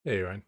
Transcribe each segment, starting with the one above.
Hey, Ryan.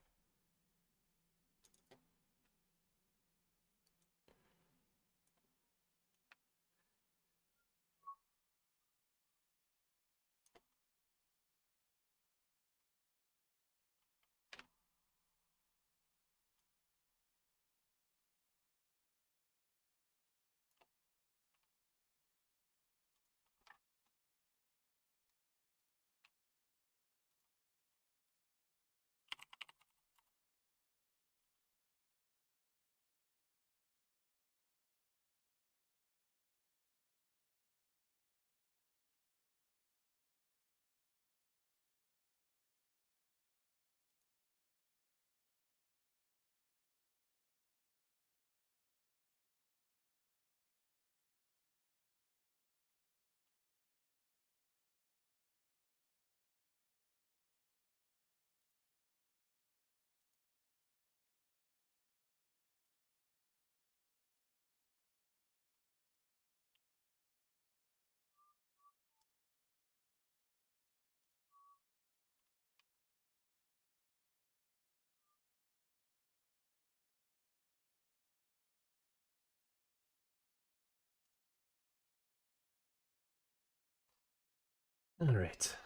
All right. Let's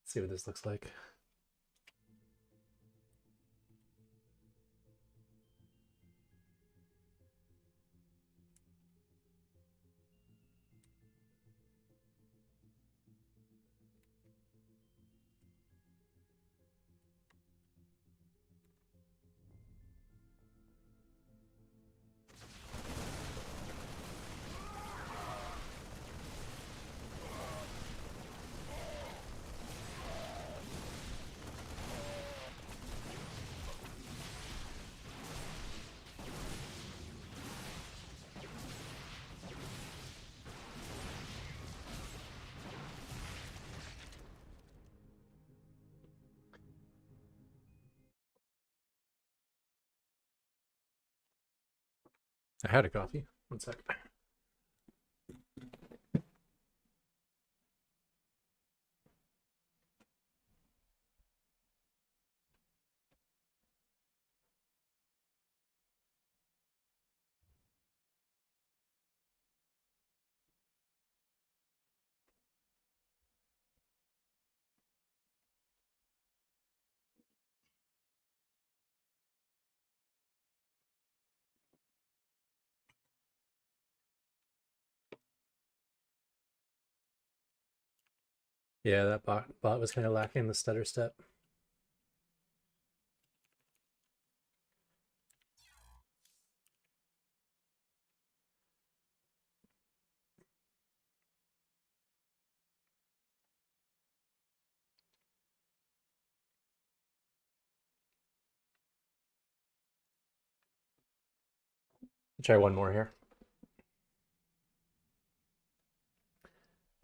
see what this looks like. I had a coffee. One sec. Yeah, that bot was kind of lacking the stutter step. Try one more here.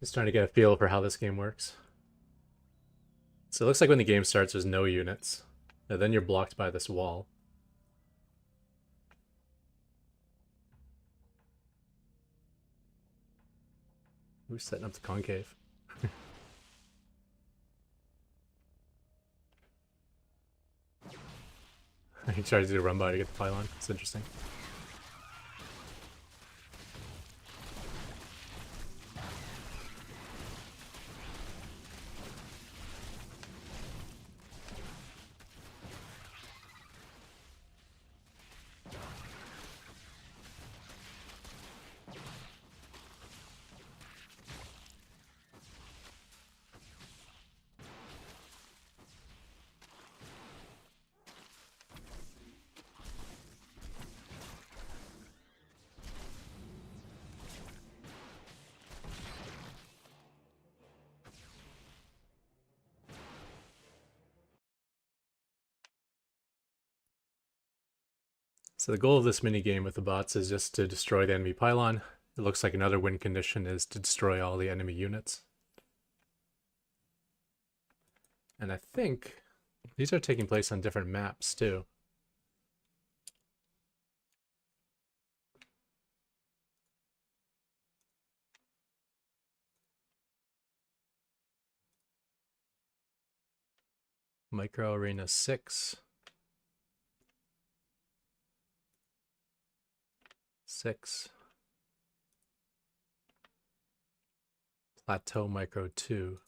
Just trying to get a feel for how this game works. So it looks like when the game starts, there's no units. And then you're blocked by this wall. Who's setting up the concave? He tries to do a run by to get the pylon. It's interesting. So the goal of this mini game with the bots is just to destroy the enemy pylon. It looks like another win condition is to destroy all the enemy units. And I think these are taking place on different maps too. Micro Arena 6. 6. Plateau Micro 2.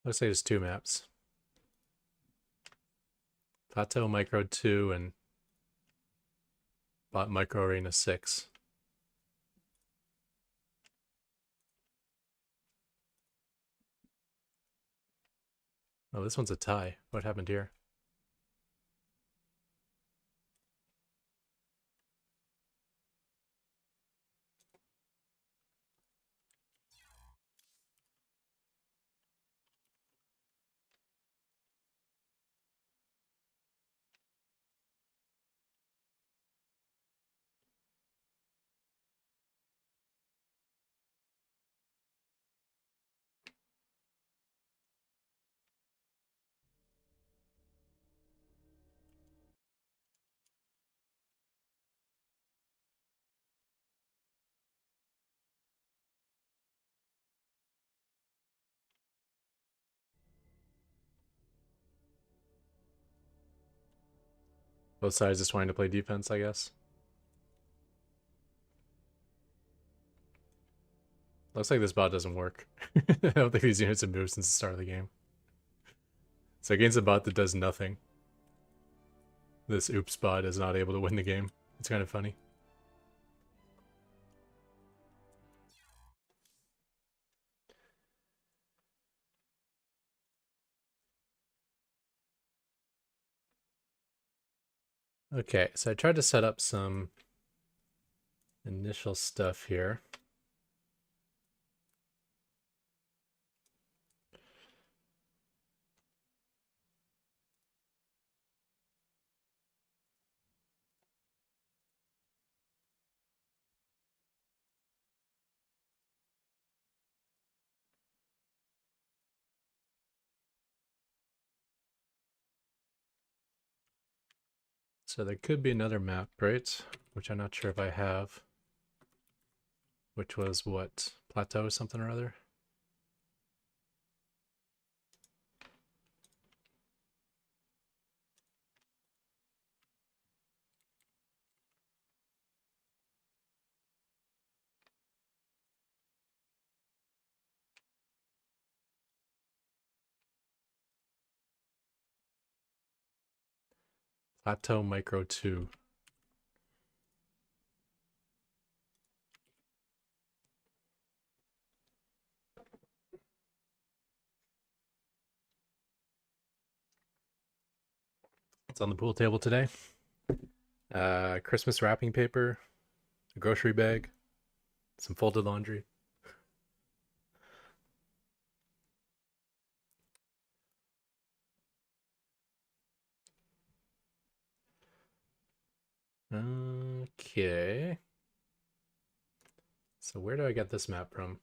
Looks like there's 2 maps. Plateau Micro 2 and Micro Arena 6. Oh, this one's a tie. What happened here? Both sides just wanting to play defense, I guess. Looks like this bot doesn't work. I don't think these units have moved since the start of the game. So against a bot that does nothing, this oops bot is not able to win the game. It's kind of funny. Okay, so I tried to set up some initial stuff here. So there could be another map, right? Which I'm not sure if I have. Which was what? Plateau something or other? Plateau Micro 2. It's on the pool table today. Christmas wrapping paper, a grocery bag, some folded laundry. Okay. So where do I get this map from?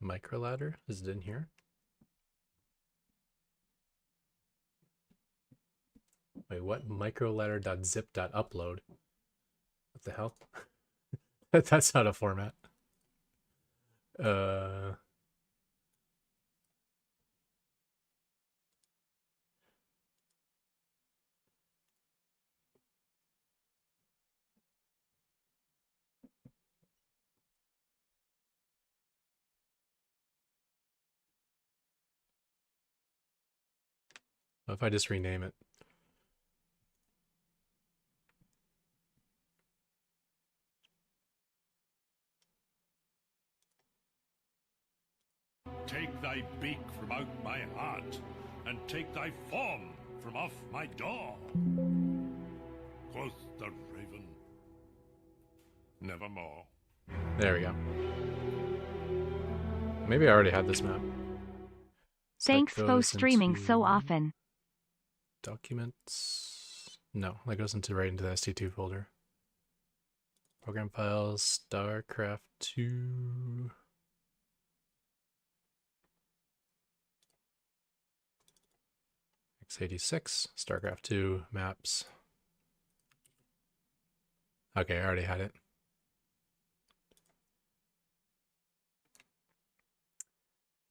Micro ladder? Is it in here? Wait, what? Microladder.zip.upload. What the hell? That's not a format. What if I just rename it? Take thy beak from out my heart, and take thy form from off my door. Quoth the raven, nevermore. There we go. Maybe I already had this map. Thanks for streaming so often. Documents. No, that goes into right into the SC2 folder. Program files, StarCraft 2. x86, StarCraft 2, maps. Okay, I already had it.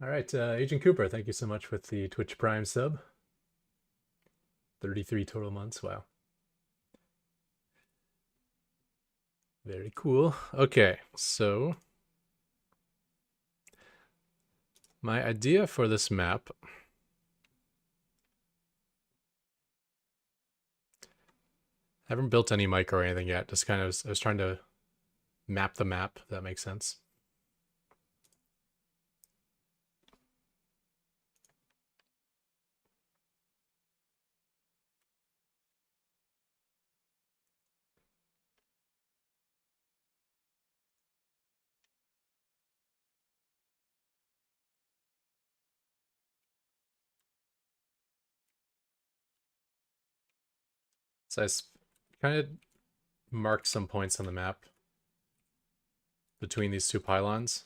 All right, Agent Cooper, thank you so much with the Twitch Prime sub. 33 total months, wow. Very cool. Okay, so my idea for this map I haven't built any micro or anything yet. Just kind of, I was trying to map the map, if that makes sense. So I kind of marked some points on the map between these two pylons.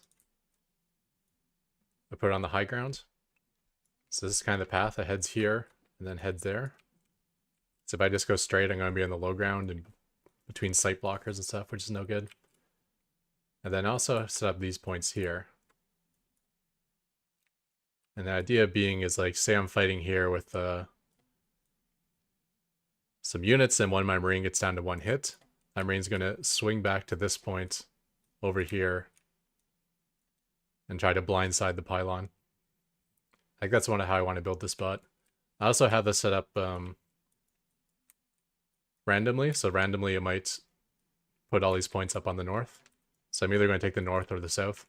I put it on the high ground. So this is kind of the path. It heads here and then heads there. So if I just go straight, I'm going to be on the low ground and between site blockers and stuff, which is no good. And then also set up these points here. And the idea being is like, say I'm fighting here with some units and one of my Marine gets down to one hit. My Marine's going to swing back to this point over here and try to blindside the pylon. I think that's one of how I want to build this bot. I also have this set up randomly. So randomly it might put all these points up on the north. So I'm either going to take the north or the south.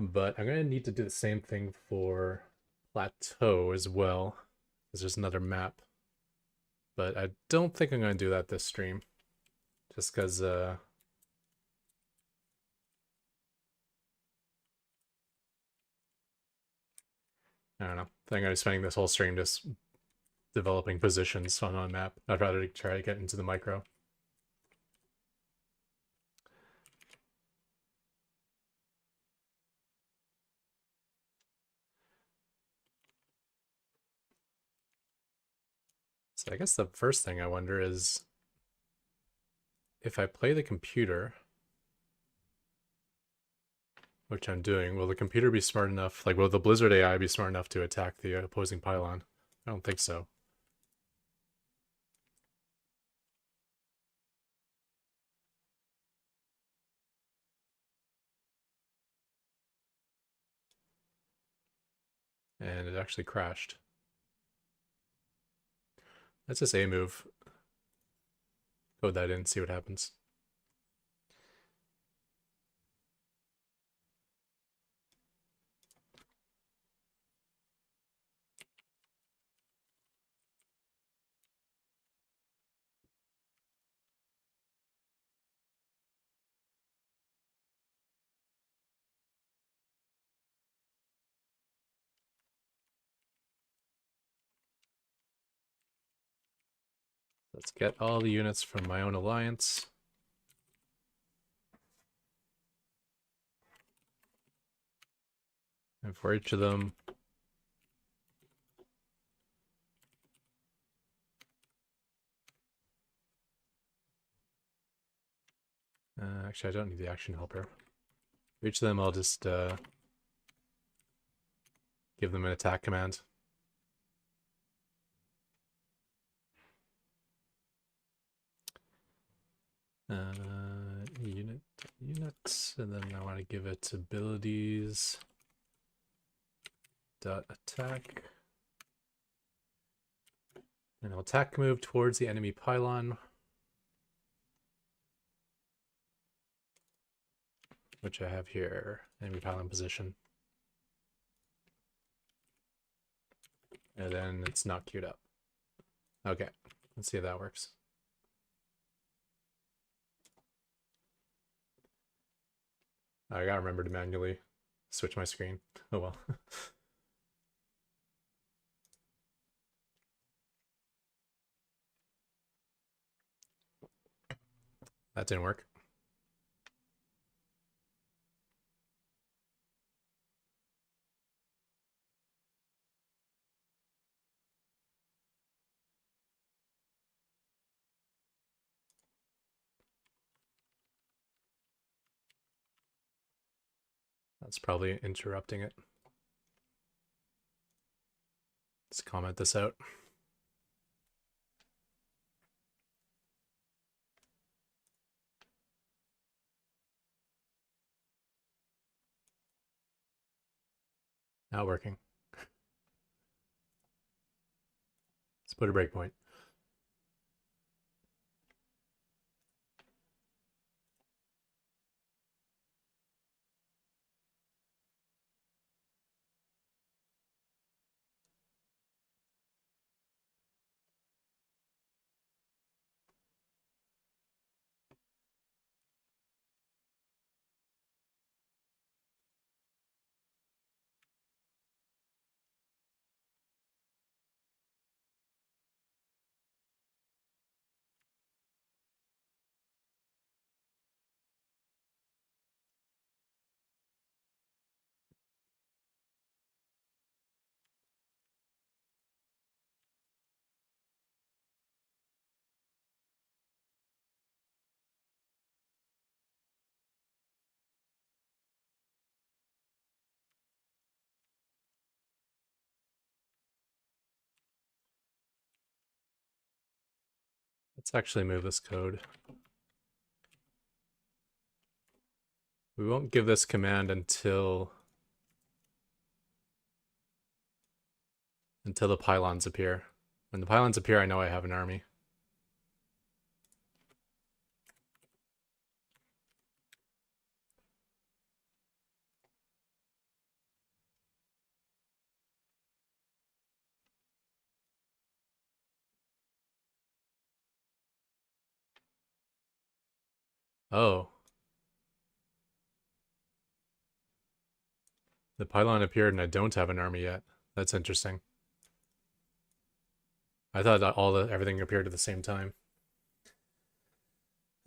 But I'm going to need to do the same thing for Plateau as well, because there's another map. But I don't think I'm going to do that this stream, just because I don't know. I think I'm going to be spending this whole stream just developing positions on a map. I'd rather try to get into the micro. So I guess the first thing I wonder is, if I play the computer, which I'm doing, will the computer be smart enough, like will the Blizzard AI be smart enough to attack the opposing pylon? I don't think so. And it actually crashed. Let's just A move. Code that in, see what happens. Let's get all the units from my own alliance. And for each of them, actually I don't need the action helper. For each of them I'll just give them an attack command. Units, and then I want to give it abilities dot attack, and I'll attack move towards the enemy pylon, which I have here, enemy pylon position, and then it's not queued up. Okay, let's see if that works. I gotta remember to manually switch my screen. Oh well. That didn't work. That's probably interrupting it. Let's comment this out. Not working. Let's put a breakpoint. Let's actually move this code. We won't give this command until the pylons appear. When the pylons appear, I know I have an army. Oh. The pylon appeared and I don't have an army yet. That's interesting. I thought that everything appeared at the same time.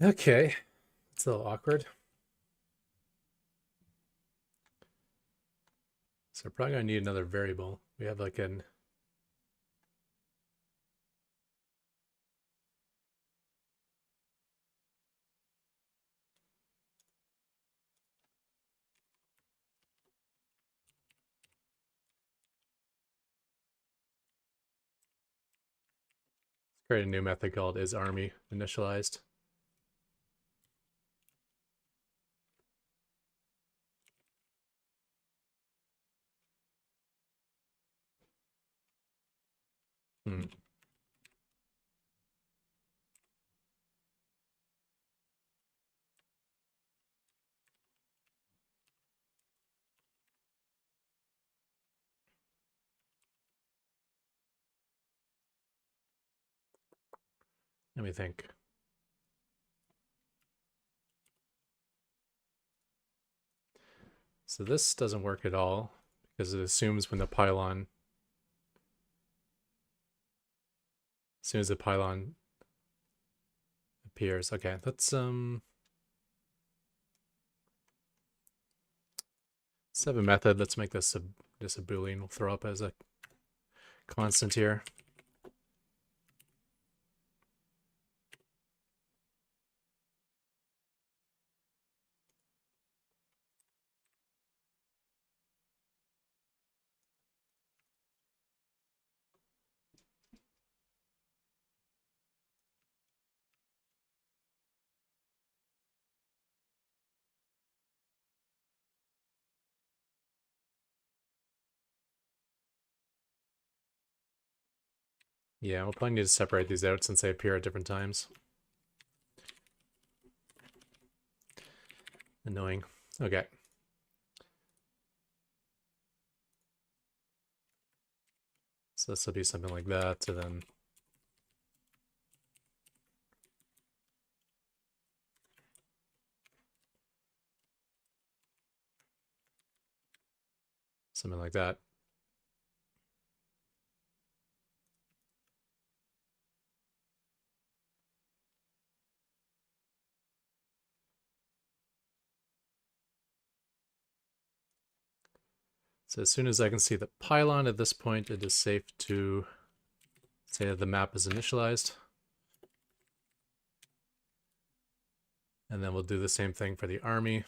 Okay. It's a little awkward. So we're probably gonna need another variable. We have like an create a new method called isArmy initialized. Hmm. Let me think. So this doesn't work at all because it assumes when the pylon, as soon as the pylon appears. Okay, let's have a method. Let's make this just a boolean. We'll throw up as a constant here. Yeah, we'll probably need to separate these out since they appear at different times. Annoying. Okay. So this will be something like that, and then Something like that. So as soon as I can see the pylon at this point, it is safe to say that the map is initialized. And then we'll do the same thing for the army.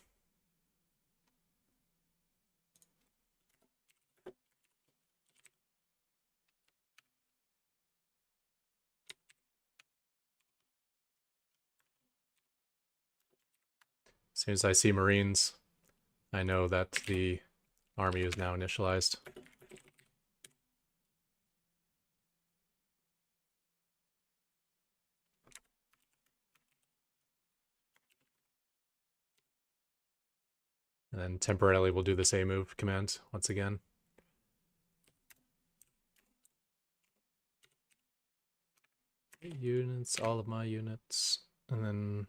As soon as I see Marines, I know that the army is now initialized. And then temporarily we'll do this A move command once again. Units, all of my units, and then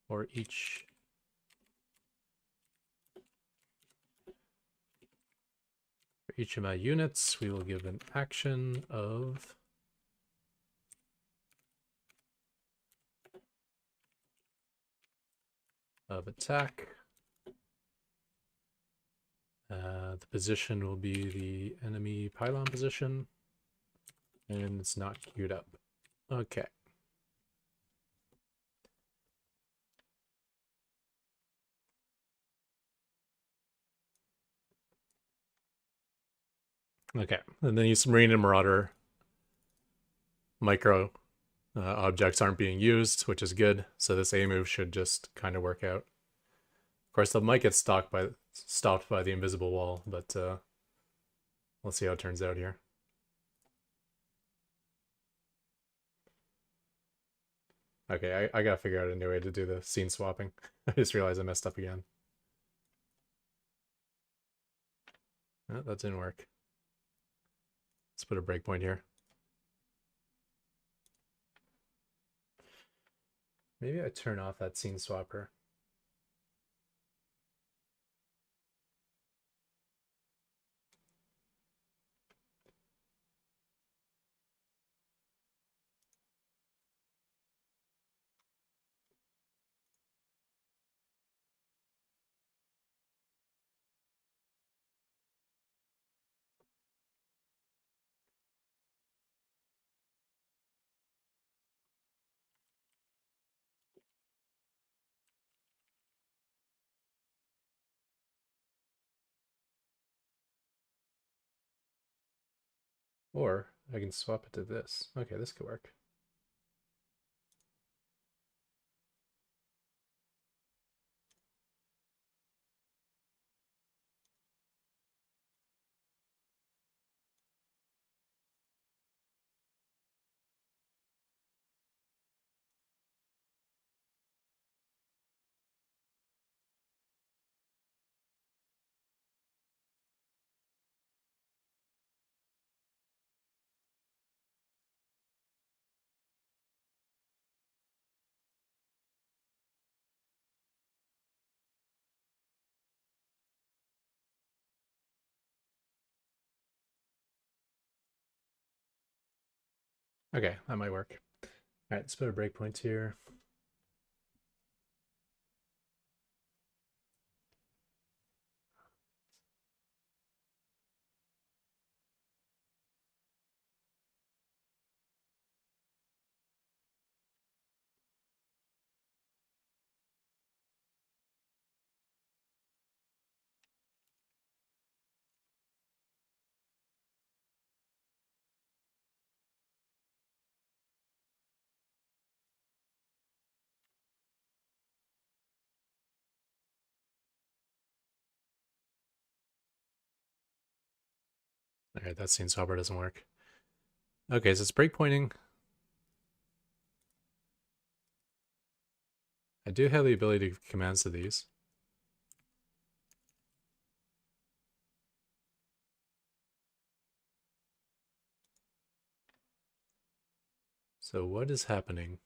for each of my units, we will give an action of attack. The position will be the enemy pylon position, and it's not queued up. Okay. Okay, and then use Marine and Marauder micro objects aren't being used, which is good. So this A move should just kind of work out. Of course, they might get stopped by the invisible wall, but we'll see how it turns out here. Okay, I gotta figure out a new way to do the scene swapping. I just realized I messed up again. Oh, that didn't work. Let's put a breakpoint here. Maybe I turn off that scene swapper. Or I can swap it to this. Okay, this could work. Okay, that might work. All right, let's put a breakpoint here. All right, that scene swapper doesn't work. Okay, so it's breakpointing. I do have the ability to give commands to these. So what is happening?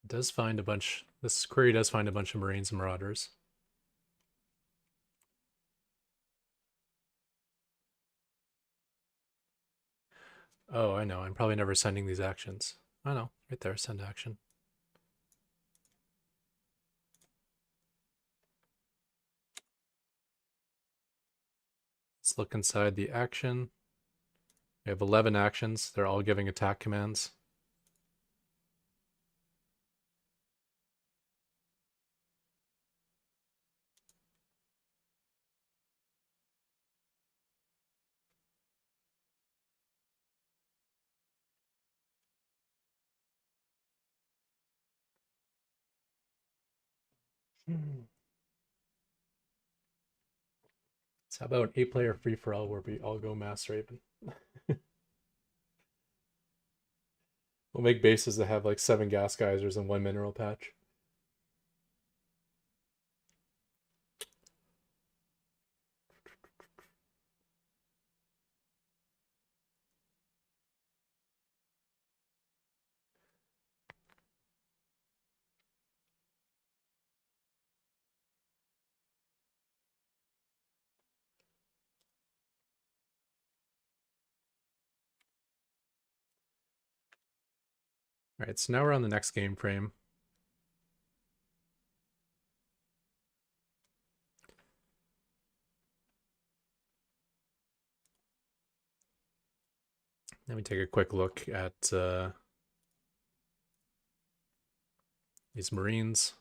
It does find a bunch. This query does find a bunch of Marines and Marauders. Oh, I know. I'm probably never sending these actions. I know. Right there, send action. Let's look inside the action. We have 11 actions. They're all giving attack commands. So how about an 8-player free-for-all where we all go Mass Raven? We'll make bases that have like 7 gas geysers and 1 mineral patch. All right, so now we're on the next game frame. Let me take a quick look at these Marines.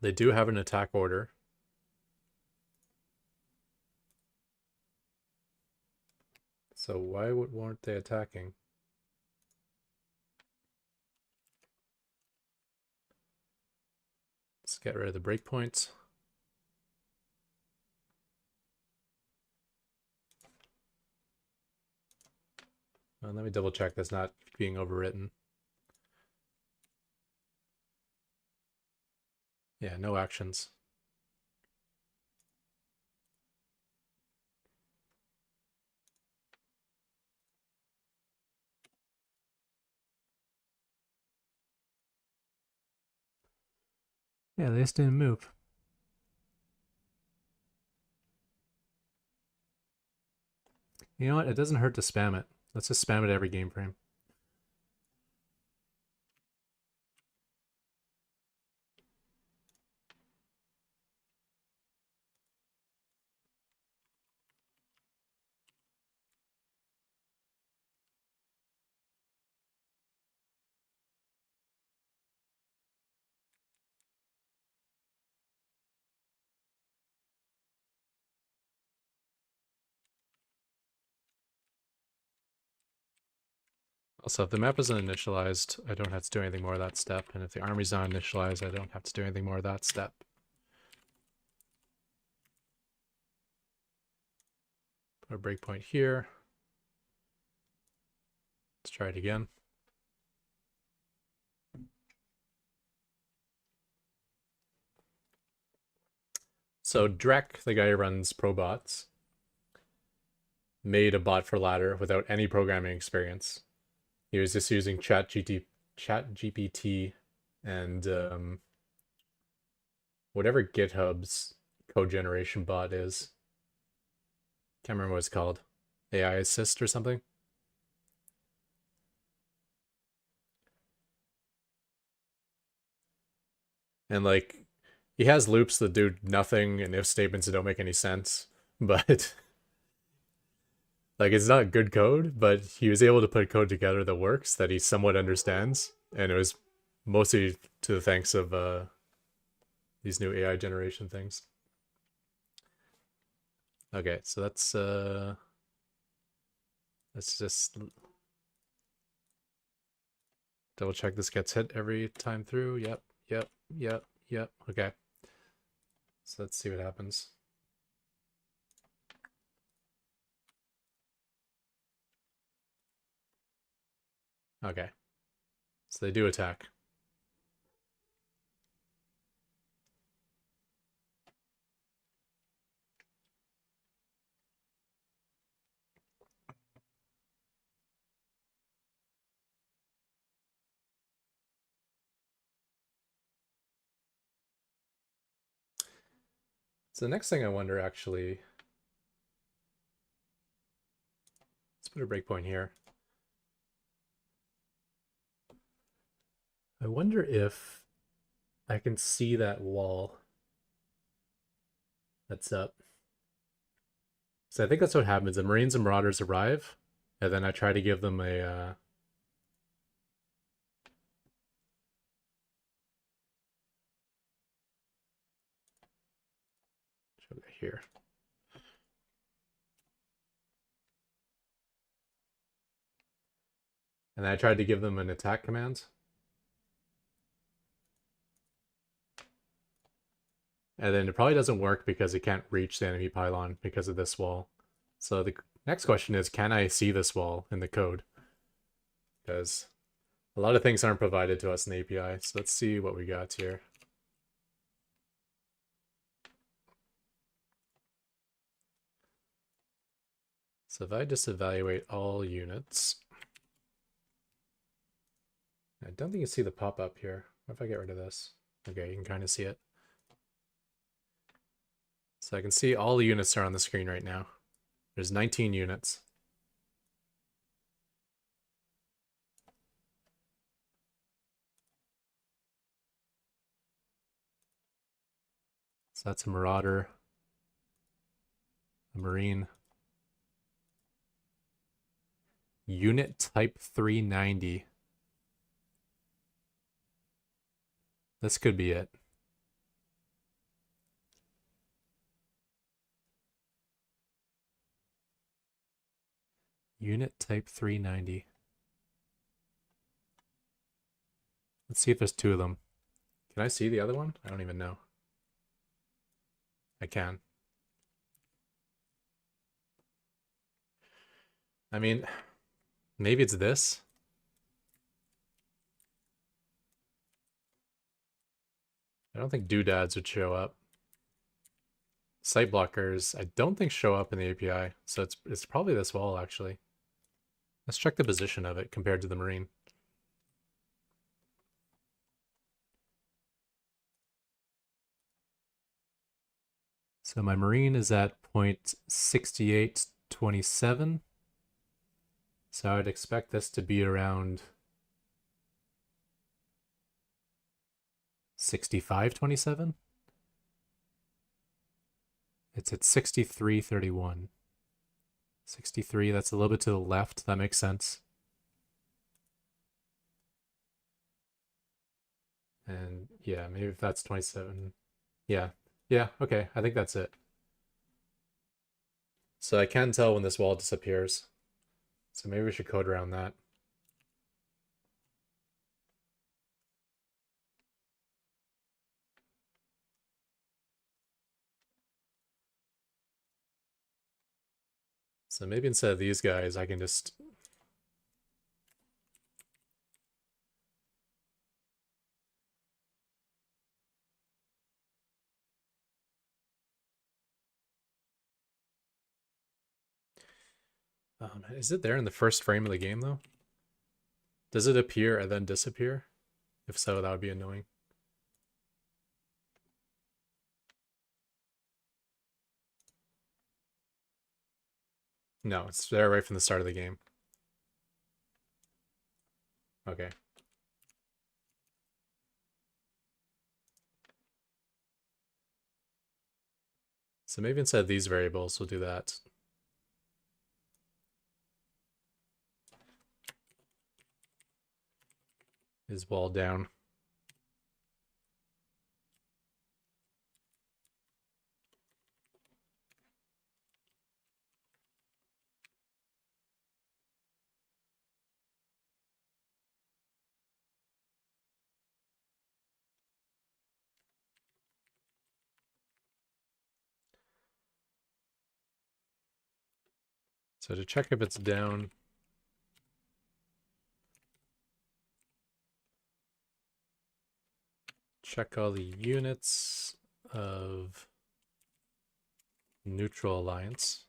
They do have an attack order. So why weren't they attacking? Let's get rid of the breakpoints. Let me double check that's not being overwritten. Yeah, no actions. Yeah, they just didn't move. You know what? It doesn't hurt to spam it. Let's just spam it every game frame. Also, if the map isn't initialized, I don't have to do anything more of that step. And if the army's not initialized, I don't have to do anything more of that step. Put a breakpoint here. Let's try it again. So Drek, the guy who runs ProBots, made a bot for ladder without any programming experience. He was just using ChatGPT and whatever GitHub's code generation bot is. Can't remember what it's called. AI Assist or something. And like, he has loops that do nothing and if statements that don't make any sense, but like it's not good code, but he was able to put code together that works, that he somewhat understands, and it was mostly to the thanks of these new AI generation things. Okay, so let's just double check this gets hit every time through. Yep. Okay. So let's see what happens. Okay. So they do attack. So the next thing I wonder, actually, let's put a breakpoint here. I wonder if I can see that wall that's up. So I think that's what happens. The Marines and Marauders arrive, and then I try to give them a show that here. And then I tried to give them an attack command. And then it probably doesn't work because it can't reach the enemy pylon because of this wall. So the next question is, can I see this wall in the code? Because a lot of things aren't provided to us in the API. So let's see what we got here. So if I just evaluate all units, I don't think you see the pop-up here. What if I get rid of this? Okay, you can kind of see it. So I can see all the units are on the screen right now. There's 19 units. So that's a Marauder, a Marine. Unit type 390. This could be it. Unit type 390. Let's see if there's two of them. Can I see the other one? I don't even know. I can. I mean, maybe it's this. I don't think doodads would show up. Site blockers, I don't think show up in the API, so it's probably this wall actually. Let's check the position of it compared to the Marine. So my Marine is at 0.6827. So I'd expect this to be around 6527. It's at 6331. 63, that's a little bit to the left. That makes sense. And yeah, maybe if that's 27. Yeah, okay, I think that's it. So I can tell when this wall disappears. So maybe we should code around that. So maybe instead of these guys, I can just is it there in the first frame of the game though? Does it appear and then disappear? If so, that would be annoying. No, it's there right from the start of the game. Okay. So maybe instead of these variables, we'll do that. Is wall down. So to check if it's down, check all the units of neutral alliance.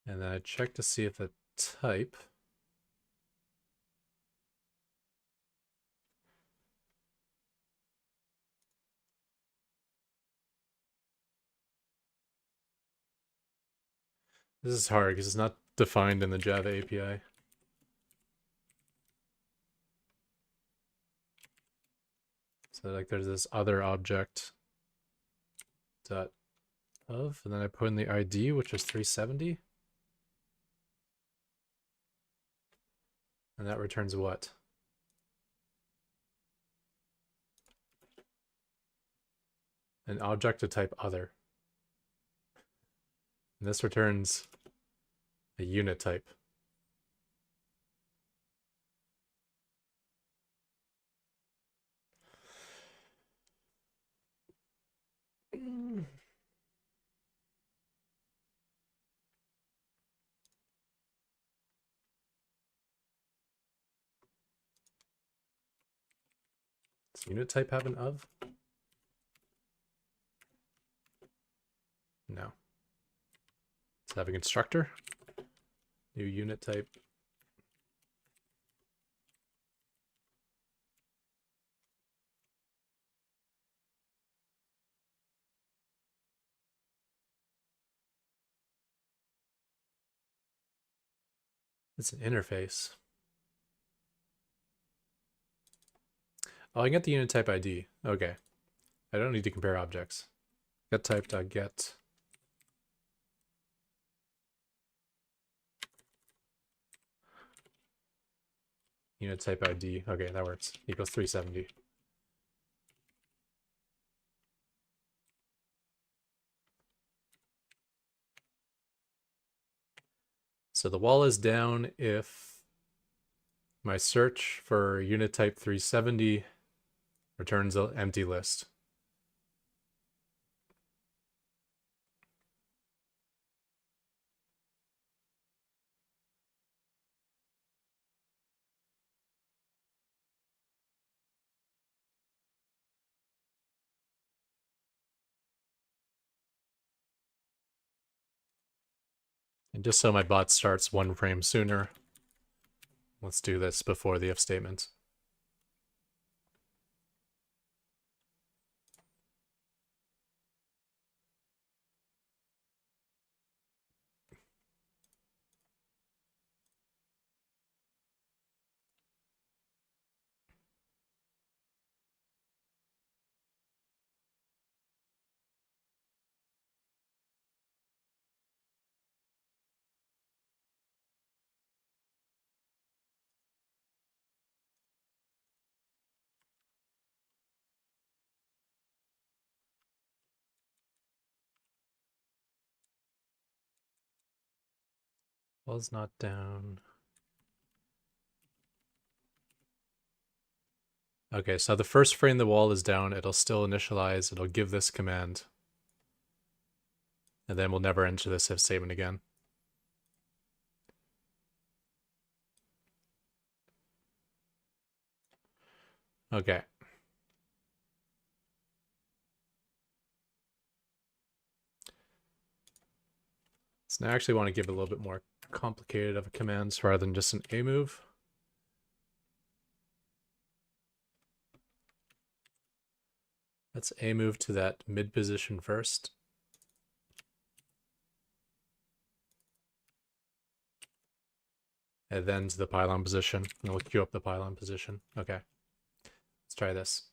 And then I check to see if the type. This is hard because it's not defined in the Java API. So like there's this other object dot of, and then I put in the ID, which is 370. And that returns what? An object of type other. And this returns a unit type. Does unit type have an of? No. Does it have a constructor? New unit type. It's an interface. Oh, I get the unit type ID. Okay. I don't need to compare objects. Get type.get. Unit type ID. Okay, that works. Equals 370. So the wall is down if my search for unit type 370 returns an empty list. And just so my bot starts one frame sooner, let's do this before the if statement. Wall's not down. Okay, so the first frame the wall is down, it'll still initialize, it'll give this command. And then we'll never enter this if statement again. Okay. So now I actually want to give it a little bit more complicated of a commands rather than just an A move. Let's A move to that mid position first. And then to the pylon position. And we'll queue up the pylon position. Okay. Let's try this.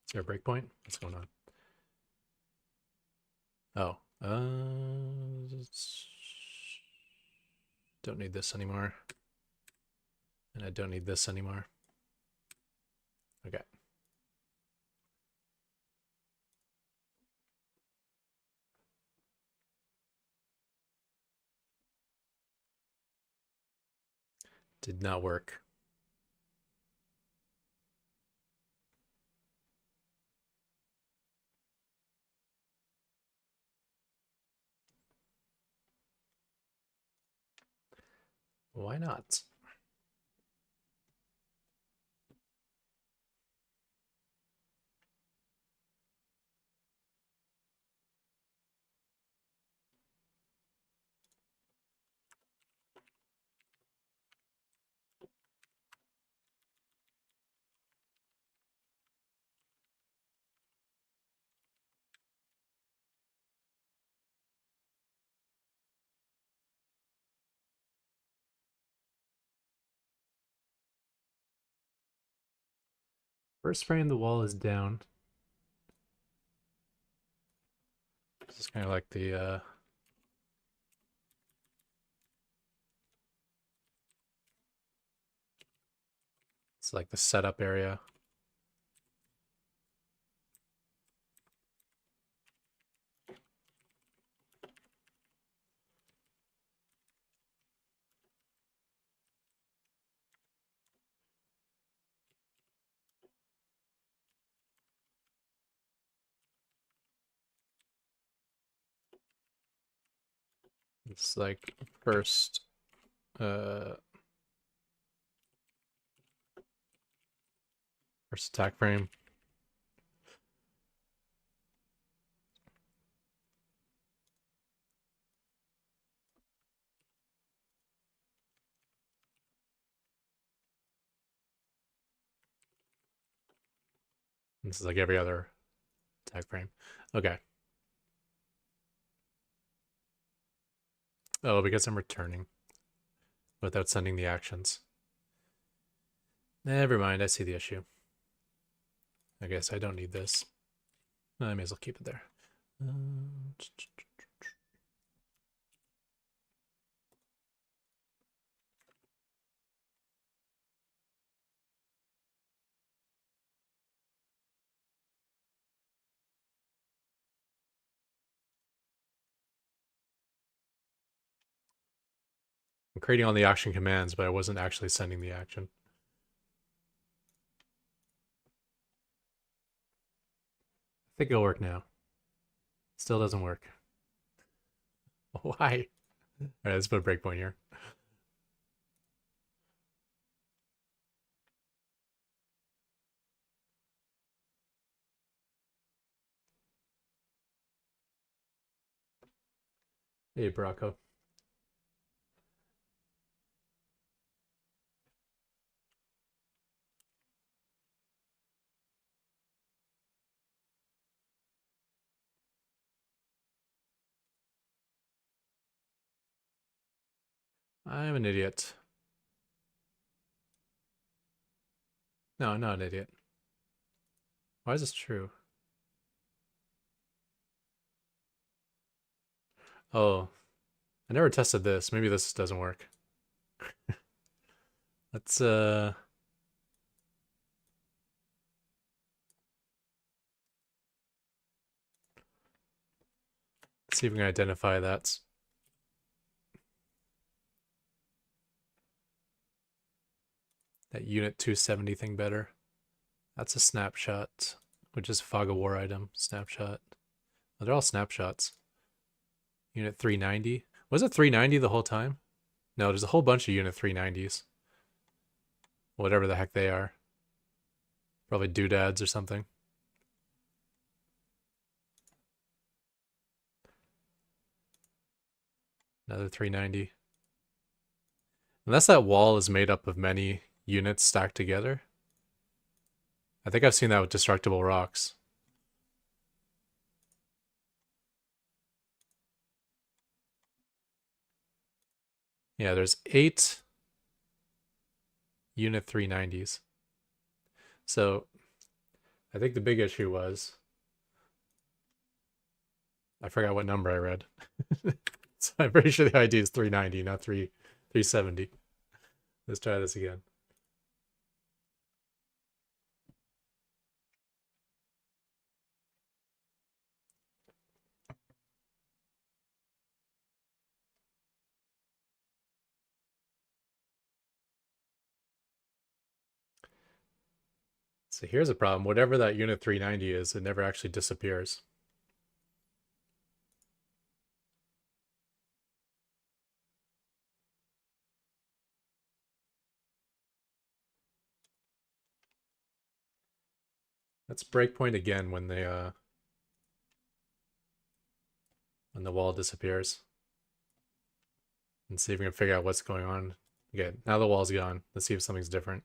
Is there a breakpoint? What's going on? Oh. Don't need this anymore. And I don't need this anymore. Okay. Did not work. Why not? First frame, the wall is down. This is kind of like the it's like the setup area. It's like first first attack frame. This is like every other attack frame. Okay. Oh, because I'm returning without sending the actions. Never mind, I see the issue. I guess I don't need this. I may as well keep it there. I'm creating all the action commands, but I wasn't actually sending the action. I think it'll work now. Still doesn't work. Why? All right, let's put a breakpoint here. Hey, Bracco. I'm an idiot. No, I'm not an idiot. Why is this true? Oh, I never tested this. Maybe this doesn't work. Let's see if we can identify that unit 270 thing better. That's a snapshot, which is fog of war item snapshot. Oh, they're all snapshots. Unit 390. Was it 390 the whole time? No, there's a whole bunch of unit 390s. Whatever the heck they are. Probably doodads or something. Another 390. Unless that wall is made up of many units stacked together. I think I've seen that with destructible rocks. Yeah, there's 8 unit 390s. So I think the big issue was I forgot what number I read. So I'm pretty sure the ID is 390, not 370. Let's try this again. So here's a problem. Whatever that unit 390 is, it never actually disappears. Let's breakpoint again when the wall disappears. And see if we can figure out what's going on. Okay, now the wall's gone. Let's see if something's different.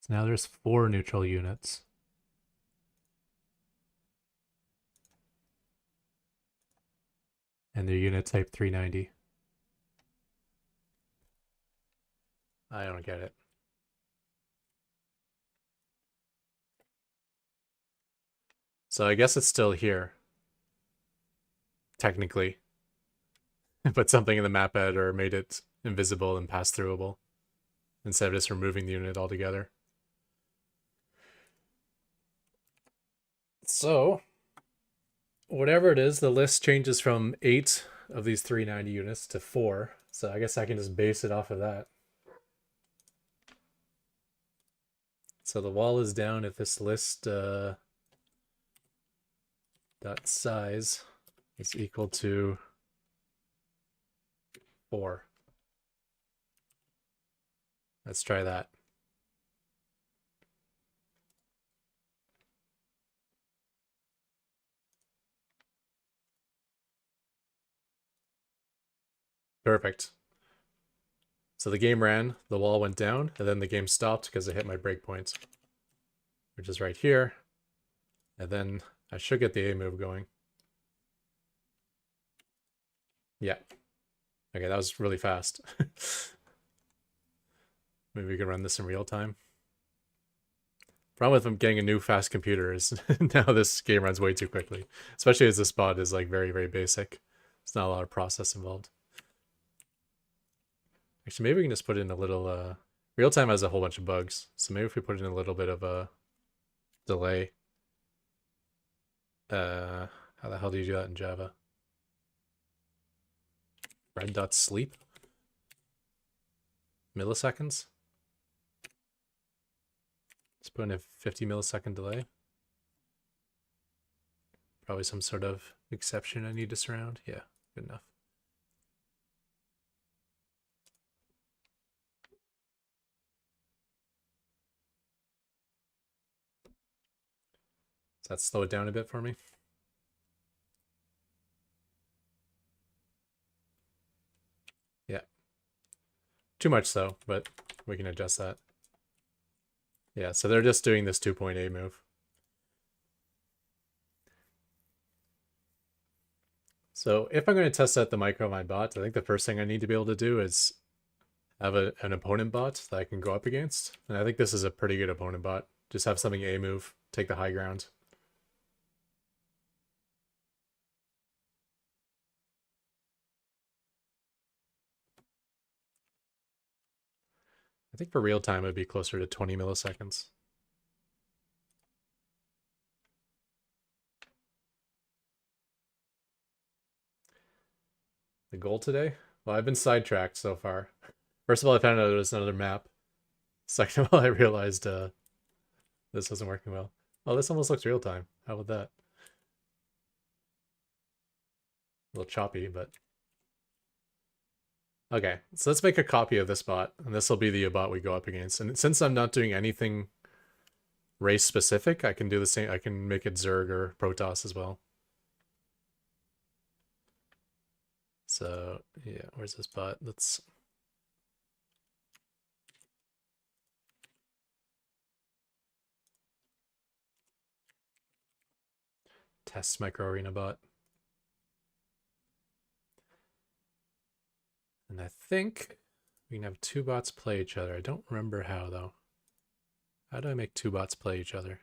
So now there's 4 neutral units. And they're unit type 390. I don't get it. So I guess it's still here. Technically. But something in the map editor made it invisible and pass-throughable instead of just removing the unit altogether. So, whatever it is, the list changes from 8 of these 390 units to 4. So I guess I can just base it off of that. So the wall is down if this list dot size is equal to 4. Let's try that. Perfect. So the game ran, the wall went down, and then the game stopped because I hit my breakpoint, which is right here. And then I should get the A move going. Yeah. Okay, that was really fast. Maybe we can run this in real time. Problem with getting a new fast computer is now this game runs way too quickly, especially as this bot is like very, very basic. There's not a lot of process involved. Actually, maybe we can just put in a little, real time has a whole bunch of bugs. So maybe if we put in a little bit of a delay. How the hell do you do that in Java? Red.sleep? Milliseconds? Let's put in a 50 millisecond delay. Probably some sort of exception I need to surround. Yeah, good enough. Does that slow it down a bit for me? Yeah. Too much so, but we can adjust that. Yeah, so they're just doing this 2.8 move. So if I'm going to test out the micro of my bot, I think the first thing I need to be able to do is have an opponent bot that I can go up against. And I think this is a pretty good opponent bot. Just have something A move, take the high ground. I think for real time it would be closer to 20 milliseconds. The goal today? Well, I've been sidetracked so far. First of all, I found out there was another map. Second of all, I realized this wasn't working well. Oh, this almost looks real time. How about that? A little choppy, but... Okay, so let's make a copy of this bot, and this will be the bot we go up against. And since I'm not doing anything race specific, I can do the same. I can make it Zerg or Protoss as well. So yeah, where's this bot? Let's test micro arena bot. And I think we can have 2 bots play each other. I don't remember how though. How do I make 2 bots play each other?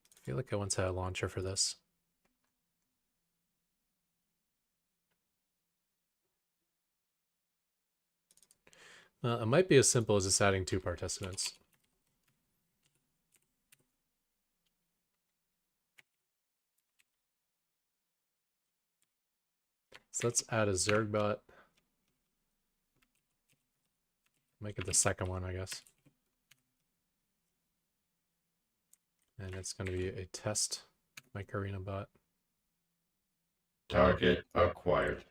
I feel like I once had a launcher for this. It might be as simple as just adding 2 participants. So let's add a Zerg bot. Make it the second one, I guess. And it's going to be a test micro arena bot. Target acquired.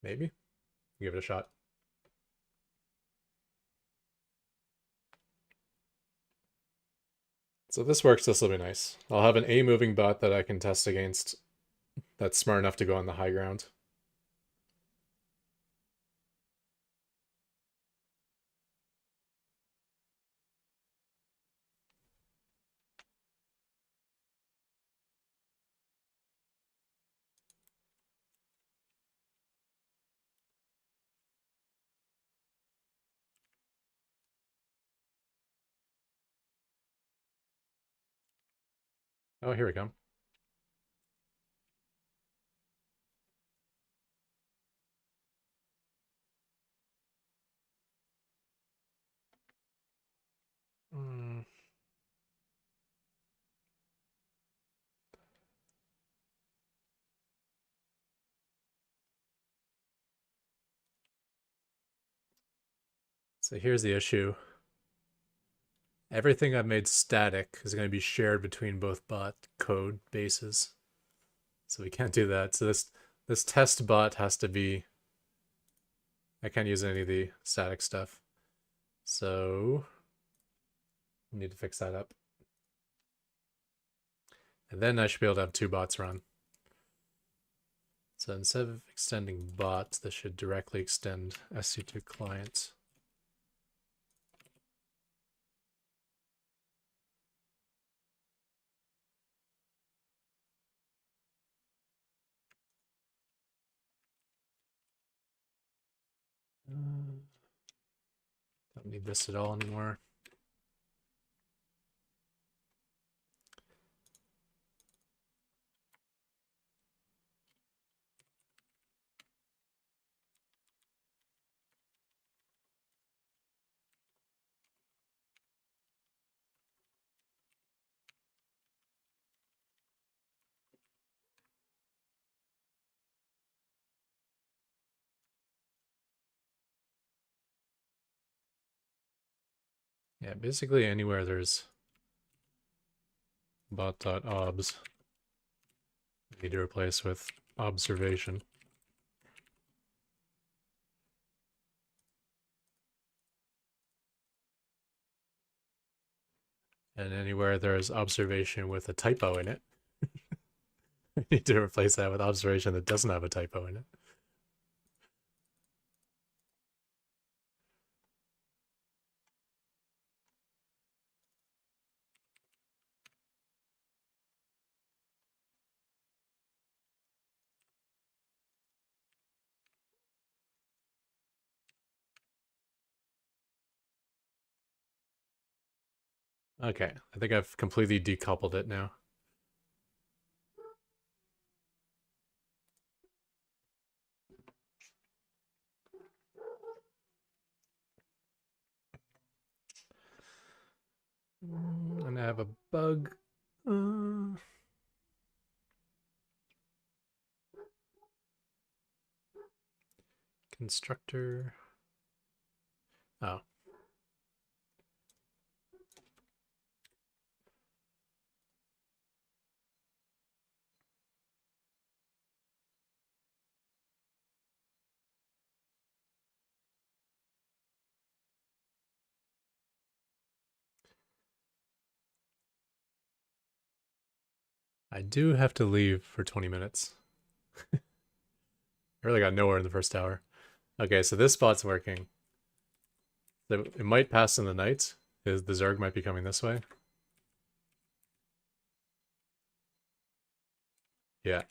Maybe? Give it a shot. So if this works, this will be nice. I'll have an A moving bot that I can test against that's smart enough to go on the high ground. Oh, here we come. Mm. So here's the issue. Everything I've made static is going to be shared between both bot code bases. So we can't do that. So this test bot has to be... I can't use any of the static stuff. So we need to fix that up. And then I should be able to have two bots run. So instead of extending bots, this should directly extend SC2 client. Don't need this at all anymore. Yeah, basically anywhere there's bot.obs, we need to replace with observation. And anywhere there's observation with a typo in it, we need to replace that with observation that doesn't have a typo in it. Okay, I think I've completely decoupled it now. And I have a bug. Constructor. Oh. I do have to leave for 20 minutes. I really got nowhere in the first hour. Okay, so this spot's working. So it might pass in the night. The Zerg might be coming this way. Yeah.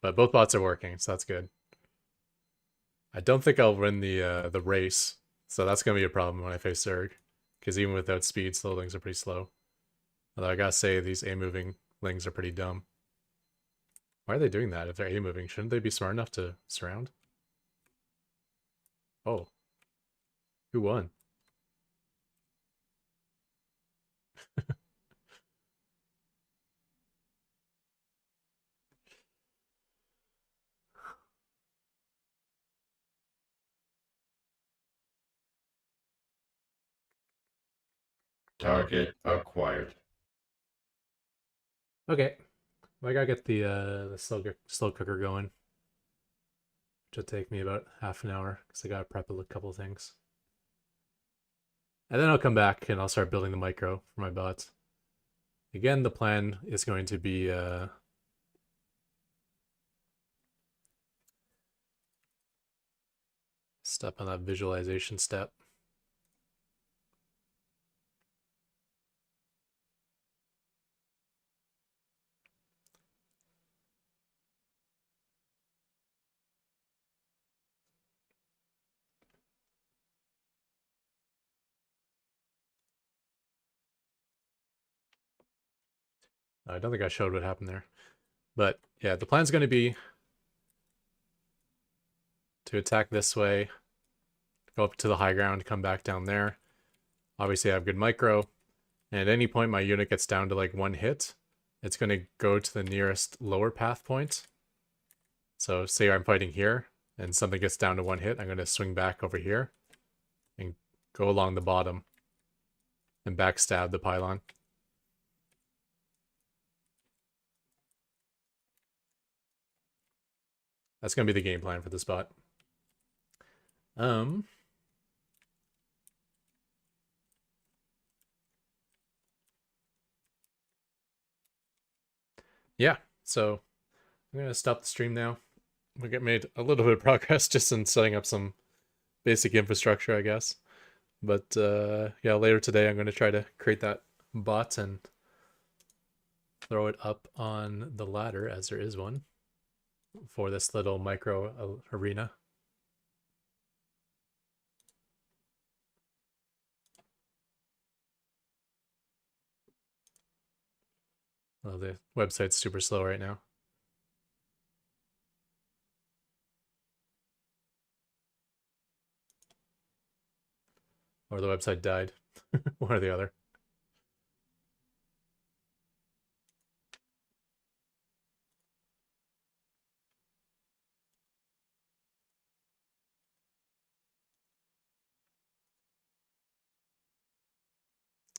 But both bots are working, so that's good. I don't think I'll win the race, so that's gonna be a problem when I face Zerg. Because even without speed, slow lings are pretty slow. Although I gotta say, these A-moving lings are pretty dumb. Why are they doing that if they're A-moving? Shouldn't they be smart enough to surround? Oh. Who won? Target acquired. Okay. Well, I gotta get the slow cooker going. Which will take me about half an hour, because I gotta prep a couple things. And then I'll come back and I'll start building the micro for my bots. Again, the plan is going to be step on that visualization step. I don't think I showed what happened there. But yeah, the plan's going to be to attack this way, go up to the high ground, come back down there. Obviously, I have good micro. And at any point my unit gets down to like 1 hit, it's going to go to the nearest lower path point. So say I'm fighting here, and something gets down to 1 hit, I'm going to swing back over here and go along the bottom and backstab the pylon. That's going to be the game plan for this bot. Yeah, so I'm going to stop the stream now. We get made a little bit of progress just in setting up some basic infrastructure, I guess. But yeah, later today I'm going to try to create that bot and throw it up on the ladder, as there is one, for this little micro arena. Well, the website's super slow right now. Or the website died. One or the other.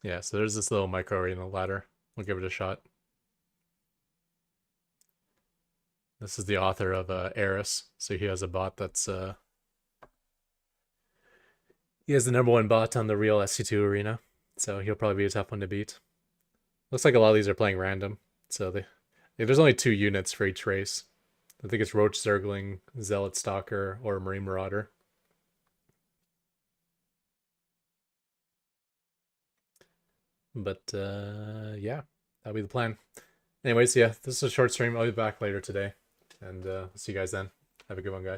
Yeah, so there's this little micro arena ladder. We'll give it a shot. This is the author of Eris, so he has a bot that's he has the #1 bot on the real SC2 arena, so he'll probably be a tough one to beat. Looks like a lot of these are playing random, so there's only 2 units for each race. I think it's Roach Zergling, Zealot Stalker, or Marine Marauder. But yeah, that'll be the plan. Anyways, yeah, this is a short stream. I'll be back later today, and see you guys then. Have a good one, guys.